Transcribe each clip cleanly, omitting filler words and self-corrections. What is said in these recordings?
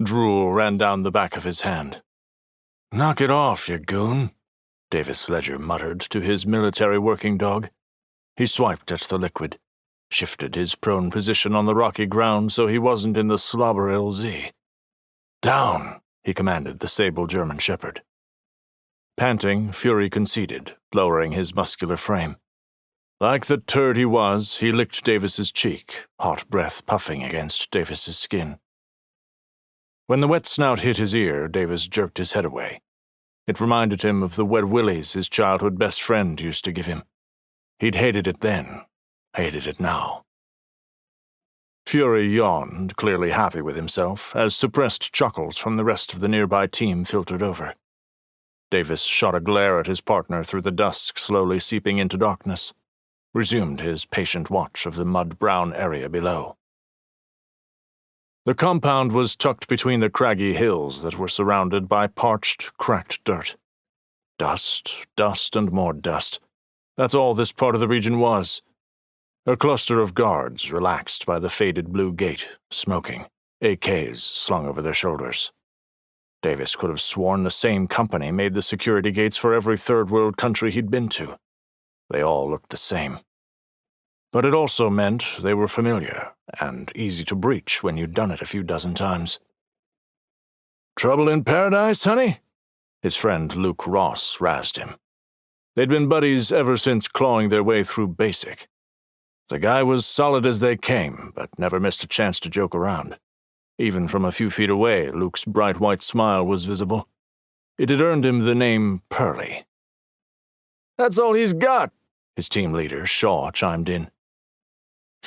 Drool ran down the back of his hand. "Knock it off, you goon," Davis Ledger muttered to his military working dog. He swiped at the liquid, shifted his prone position on the rocky ground so he wasn't in the slobber LZ. "Down," he commanded the sable German shepherd. Panting, Fury conceded, lowering his muscular frame. Like the turd he was, he licked Davis's cheek, hot breath puffing against Davis's skin. When the wet snout hit his ear, Davis jerked his head away. It reminded him of the wet willies his childhood best friend used to give him. He'd hated it then, hated it now. Fury yawned, clearly happy with himself, as suppressed chuckles from the rest of the nearby team filtered over. Davis shot a glare at his partner through the dusk slowly seeping into darkness, resumed his patient watch of the mud-brown area below. The compound was tucked between the craggy hills that were surrounded by parched, cracked dirt. Dust, dust, and more dust. That's all this part of the region was. A cluster of guards relaxed by the faded blue gate, smoking, AKs slung over their shoulders. Davis could have sworn the same company made the security gates for every third-world country he'd been to. They all looked the same. But it also meant they were familiar and easy to breach when you'd done it a few dozen times. "Trouble in paradise, honey?" His friend Luke Ross razzed him. They'd been buddies ever since clawing their way through basic. The guy was solid as they came, but never missed a chance to joke around. Even from a few feet away, Luke's bright white smile was visible. It had earned him the name Pearly. "That's all he's got," his team leader, Shaw, chimed in.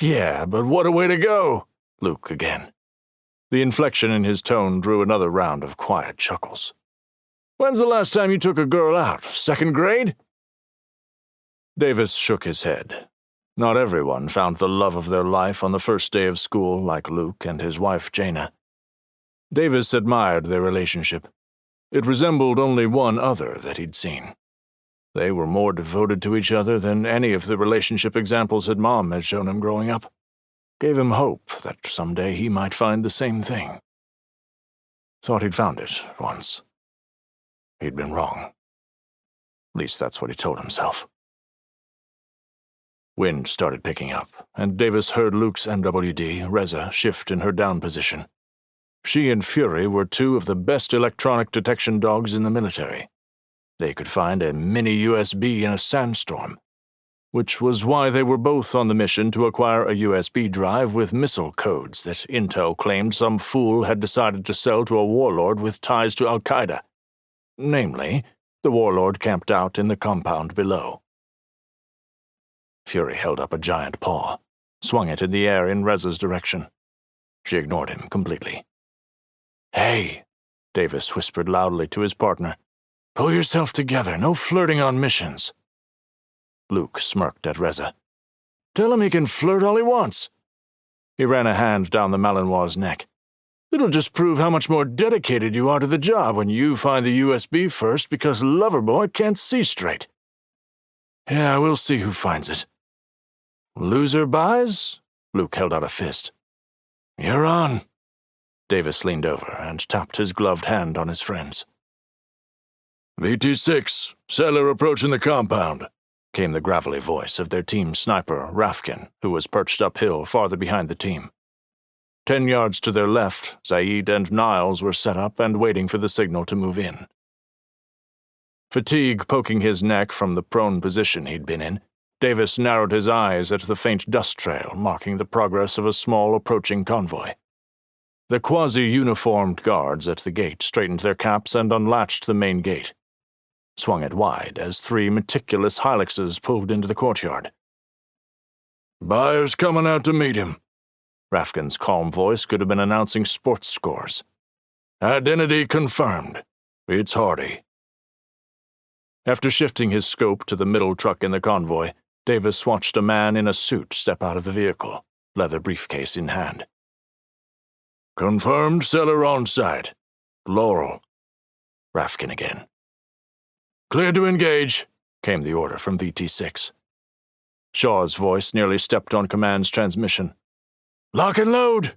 "Yeah, but what a way to go," Luke again. The inflection in his tone drew another round of quiet chuckles. "When's the last time you took a girl out? Second grade?" Davis shook his head. Not everyone found the love of their life on the first day of school like Luke and his wife Jaina. Davis admired their relationship. It resembled only one other that he'd seen. They were more devoted to each other than any of the relationship examples his mom had shown him growing up. Gave him hope that someday he might find the same thing. Thought he'd found it once. He'd been wrong. At least that's what he told himself. Wind started picking up, and Davis heard Luke's MWD, Reza, shift in her down position. She and Fury were two of the best electronic detection dogs in the military. They could find a mini USB in a sandstorm, which was why they were both on the mission to acquire a USB drive with missile codes that Intel claimed some fool had decided to sell to a warlord with ties to Al-Qaeda. Namely, the warlord camped out in the compound below. Fury held up a giant paw, swung it in the air in Reza's direction. She ignored him completely. "Hey," Davis whispered loudly to his partner. "Pull yourself together, no flirting on missions." Luke smirked at Reza. "Tell him he can flirt all he wants." He ran a hand down the Malinois's neck. "It'll just prove how much more dedicated you are to the job when you find the USB first because Loverboy can't see straight." "Yeah, we'll see who finds it." "Loser buys?" Luke held out a fist. "You're on." Davis leaned over and tapped his gloved hand on his friend's. "VT-6, settler approaching the compound," came the gravelly voice of their team sniper, Rafkin, who was perched uphill farther behind the team. 10 yards to their left, Zaid and Niles were set up and waiting for the signal to move in. Fatigue poking his neck from the prone position he'd been in, Davis narrowed his eyes at the faint dust trail marking the progress of a small approaching convoy. The quasi-uniformed guards at the gate straightened their caps and unlatched the main gate. Swung it wide as 3 meticulous Hiluxes pulled into the courtyard. "Buyer's coming out to meet him." Rafkin's calm voice could have been announcing sports scores. "Identity confirmed. It's Hardy." After shifting his scope to the middle truck in the convoy, Davis watched a man in a suit step out of the vehicle, leather briefcase in hand. "Confirmed seller on site. Laurel." Rafkin again. "Clear to engage," came the order from VT-6. Shaw's voice nearly stepped on command's transmission. "Lock and load,"